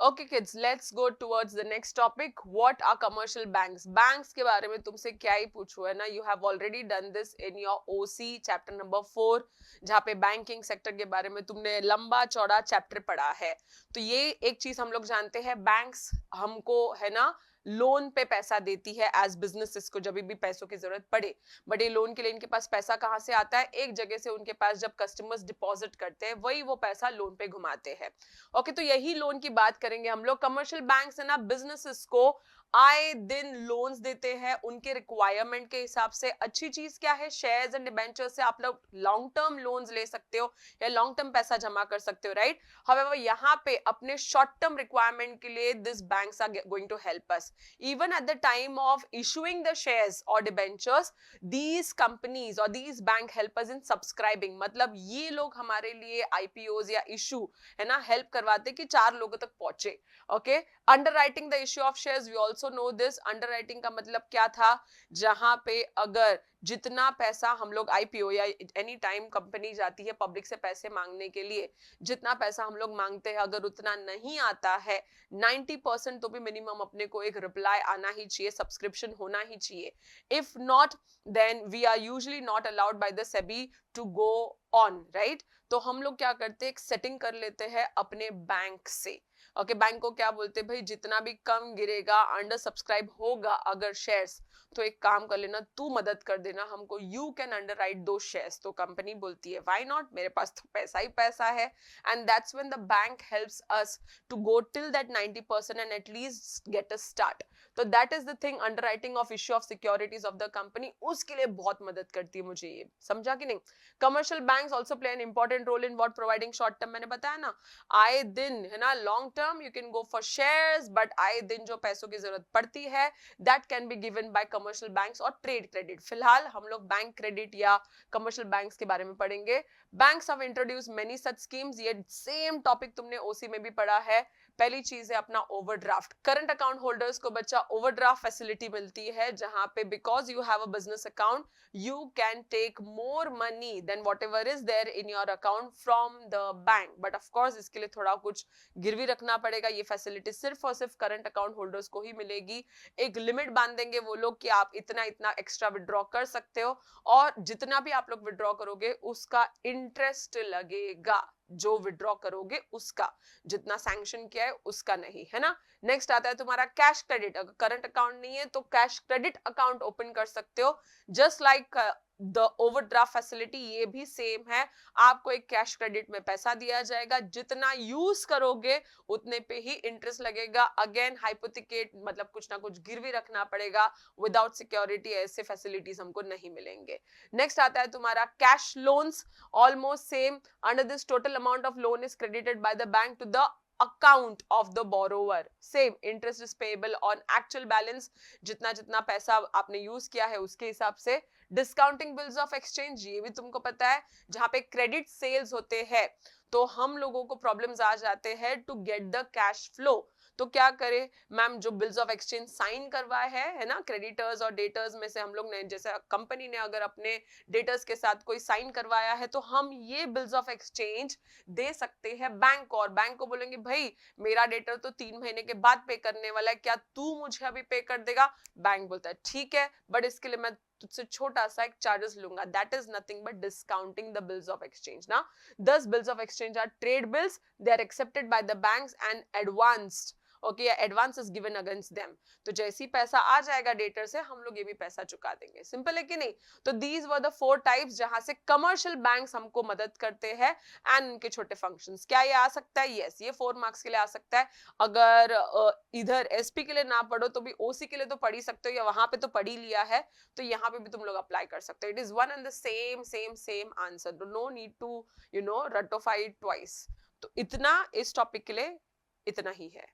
Okay kids, let's go towards the next topic. What are commercial banks? Banks के बारे में तुमसे क्या ही पूछूं, है ना. You have already done this in your OC chapter number 4, जहाँ पे बैंकिंग सेक्टर के बारे में तुमने लंबा चौड़ा चैप्टर पढ़ा है. तो ये एक चीज हम लोग जानते हैं, बैंक्स हमको, है ना, लोन पे पैसा देती है एज बिजनेसेस को जब भी पैसों की जरूरत पड़े. बट ये लोन के लिए इनके पास पैसा कहाँ से आता है? एक जगह से उनके पास जब कस्टमर्स डिपॉजिट करते हैं वही वो पैसा लोन पे घुमाते हैं. ओके, तो यही लोन की बात करेंगे हम लोग. कमर्शियल बैंक्स है ना, बिजनेसेस को आए दिन लोन्स देते हैं उनके रिक्वायरमेंट के हिसाब से. अच्छी चीज क्या है, शेयर्स एंड डिबेंचर्स से आप लोग लॉन्ग टर्म लोन्स ले सकते हो या लॉन्ग टर्म पैसा जमा कर सकते हो, राइट. हाउएवर यहाँ पे अपने शॉर्ट टर्म रिक्वायरमेंट के लिए this banks are going to help us even at the time of issuing the shares और डिबेंचर्स. दीज कंपनीज और these bank help us in subscribing. मतलब ये लोग हमारे लिए आईपीओज या इशू, है ना, हेल्प करवाते कि 4 लोगों तक पहुंचे. Okay, underwriting the issue of shares, we also know this. Underwriting का मतलब क्या था? जहां पे अगर जितना पैसा हम लोग आईपीओ या एनी टाइम कंपनी जाती है पब्लिक से पैसे मांगने के लिए, जितना पैसा हम लोग मांगते हैं अगर उतना नहीं आता है, 90% तो भी मिनिमम अपने को एक रिप्लाई आना ही चाहिए, सब्सक्रिप्शन होना ही चाहिए. If not, then we are usually not allowed by the SEBI to go on, right. तो हम लोग क्या करते हैं, एक सेटिंग कर लेते हैं अपने बैंक से. ओके, बैंक को क्या बोलते हैं, भाई जितना भी कम गिरेगा, अंडर सब्सक्राइब होगा अगर शेयर्स, तो एक काम कर लेना, तू मदद कर देना हमको, यू कैन अंडरराइट दो शेयर्स. तो कंपनी बोलती है व्हाई नॉट, मेरे पास तो पैसा ही पैसा है. And that's when the bank helps us to go till that 90% and at least get a start. तो that is the thing, underwriting of issue of securities of the company उसके लिए बहुत मदद करती है. मुझे ये समझा कि नहीं? Commercial banks also play an important role in what providing short term. मैंने बताया ना, आए दिन, है ना, long term you can go for shares, but आए दिन जो पैसों की जरूरत पड़ती है that can be given by commercial banks और ट्रेड क्रेडिट. फिलहाल हम लोग बैंक क्रेडिट या कमर्शियल बैंक्स के बारे में पढ़ेंगे. Banks have introduce many such schemes. ये सेम टॉपिक तुमने ओसी में भी पढ़ा है. पहली चीज है अपना ओवरड्राफ्ट. करंट अकाउंट होल्डर्स को बच्चा ओवरड्राफ्ट फैसिलिटी मिलती है, जहां पे because you have a business account you can take more money than whatever is there in your account from the bank. but of course इसके लिए थोड़ा कुछ गिरवी रखना पड़ेगा. ये फैसिलिटी सिर्फ और सिर्फ करंट अकाउंट होल्डर्स को ही मिलेगी. एक लिमिट बांध देंगे वो लोग कि आप इतना इतना एक्स्ट्रा विड्रॉ कर सकते हो, और जितना भी आप लोग विड्रॉ करोगे उसका इंटरेस्ट लगेगा. जो विड्रॉ करोगे उसका, जितना सैंक्शन किया है उसका नहीं, है ना. नेक्स्ट आता है तुम्हारा कैश क्रेडिट. अगर करंट अकाउंट नहीं है तो कैश क्रेडिट अकाउंट ओपन कर सकते हो, just like the overdraft facility. ये भी सेम है, आपको एक कैश क्रेडिट में पैसा दिया जाएगा, जितना यूज करोगे उतने पे ही इंटरेस्ट लगेगा. अगेन हाइपोथिकेट, मतलब कुछ ना कुछ गिरवी रखना पड़ेगा. विदाउट सिक्योरिटी ऐसे फैसिलिटीज हमको नहीं मिलेंगे. नेक्स्ट आता है तुम्हारा cash loans. Almost same. Under this total amount of loan is credited by the bank to the account of the borrower. Same, interest is payable on actual balance. जितना जितना पैसा आपने यूज किया है उसके हिसाब से. डिस्काउंटिंग बिल्स ऑफ एक्सचेंज, ये भी तुमको पता है, जहां पे क्रेडिट सेल्स होते हैं तो हम लोगों को प्रॉब्लम्स आ जाते हैं to get the cash flow. तो क्या करें मैम, जो बिल्स ऑफ एक्सचेंज साइन करवाए है ना, क्रेडिटर्स और डेटर्स में से हम लोग ने, जैसे कंपनी ने अगर अपने डेटर्स के साथ कोई साइन करवाया है तो हम ये बिल्स ऑफ एक्सचेंज दे सकते हैं बैंक को, और बैंक को बोलेंगे भाई मेरा डेटर तो 3 महीने के बाद पे करने वाला है, क्या तू मुझे अभी पे कर देगा? बैंक बोलता है ठीक है, बट इसके लिए मैं तुझसे छोटा सा एक चार्जेस लूंगा. That is nothing but discounting the bills of exchange ना. Thus bills of exchange are trade bills. They are accepted by the banks and advanced. Okay, advance is given against them. तो जैसी पैसा आ जाएगा debtor से हम लोग ये भी पैसा चुका देंगे. सिंपल है कि नहीं? तो दीज वर द 4 टाइप्स जहां से कमर्शियल बैंक्स हमको मदद करते हैं. एंड उनके छोटे फंक्शंस. क्या ये आ सकता है? यस, ये 4 मार्क्स के लिए आ सकता है. अगर इधर एसपी के लिए ना पढ़ो तो भी ओसी के लिए तो पढ़ ही सकते हो, या वहां पे तो पढ़ ही लिया है तो यहाँ पे भी तुम लोग अप्लाई कर सकते हो. It is one and the same answer. No need to ratify it twice. तो इतना इस टॉपिक के लिए इतना ही है.